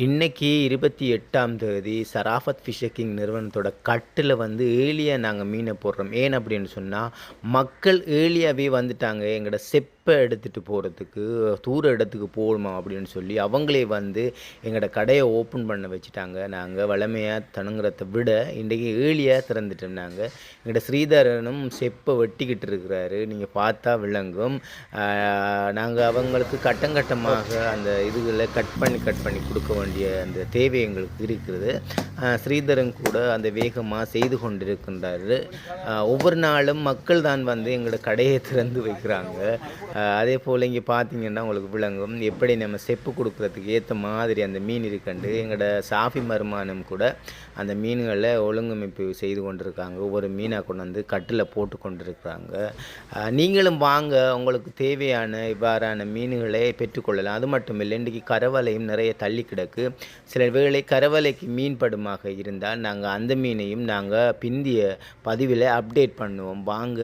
இன்னைக்கு 28ஆம் தேதி Sharafat fish king நிறுவனத்தோட கட்டில் வந்து ஏர்லியாக நாங்கள் மீனை போடுறோம். ஏன் அப்படின்னு சொன்னால், மக்கள் ஏர்லியாகவே வந்துட்டாங்க எங்களோட செப்பை எடுத்துகிட்டு போகிறதுக்கு, தூர இடத்துக்கு போகணுமா அப்படின்னு சொல்லி அவங்களே வந்து எங்களோட கடையை ஓப்பன் பண்ண வச்சுட்டாங்க. நாங்கள் வழமையாக தணுங்கிறத விட இன்றைக்கி ஏர்லியாக திறந்துட்டோம். எங்களோட ஸ்ரீதரனும் செப்பை வெட்டிக்கிட்டு இருக்கிறாரு, நீங்கள் பார்த்தா விளங்கும். நாங்கள் அவங்களுக்கு கட்டங்கட்டமாக அந்த இதுகளை கட் பண்ணி கொடுக்க வேண்டிய அந்த தேவை எங்களுக்கு இருக்கிறது. ஸ்ரீதரன் கூட அந்த வேகமாக செய்து கொண்டிருக்கின்றார். ஒவ்வொரு நாளும் மக்கள் தான் வந்து எங்களோட கடையை திறந்து வைக்கிறாங்க. அதே போல் இங்கே பார்த்தீங்கன்னா உங்களுக்கு விளங்கும் எப்படி நம்ம செப்பு கொடுக்குறதுக்கு ஏற்ற மாதிரி அந்த மீன் இருக்கண்டு. எங்களோட சாஃபி மருமானம் கூட அந்த மீன்களை ஒழுங்கமைப்பு செய்து கொண்டிருக்காங்க. ஒவ்வொரு மீனாக கொண்டு வந்து கட்டில் போட்டு கொண்டிருக்கிறாங்க. நீங்களும் வாங்க, உங்களுக்கு தேவையான இவ்வாறான மீன்களை பெற்றுக்கொள்ளலாம். அது மட்டும் இல்லை, இன்றைக்கி கரவலையும் நிறைய தள்ளி கிடக்கு. சில வேளை கரவலைக்கு மீன் படுமாக இருந்தால் நாங்கள் அந்த மீனையும் நாங்கள் பிந்திய பதிவில் அப்டேட் பண்ணுவோம். வாங்க.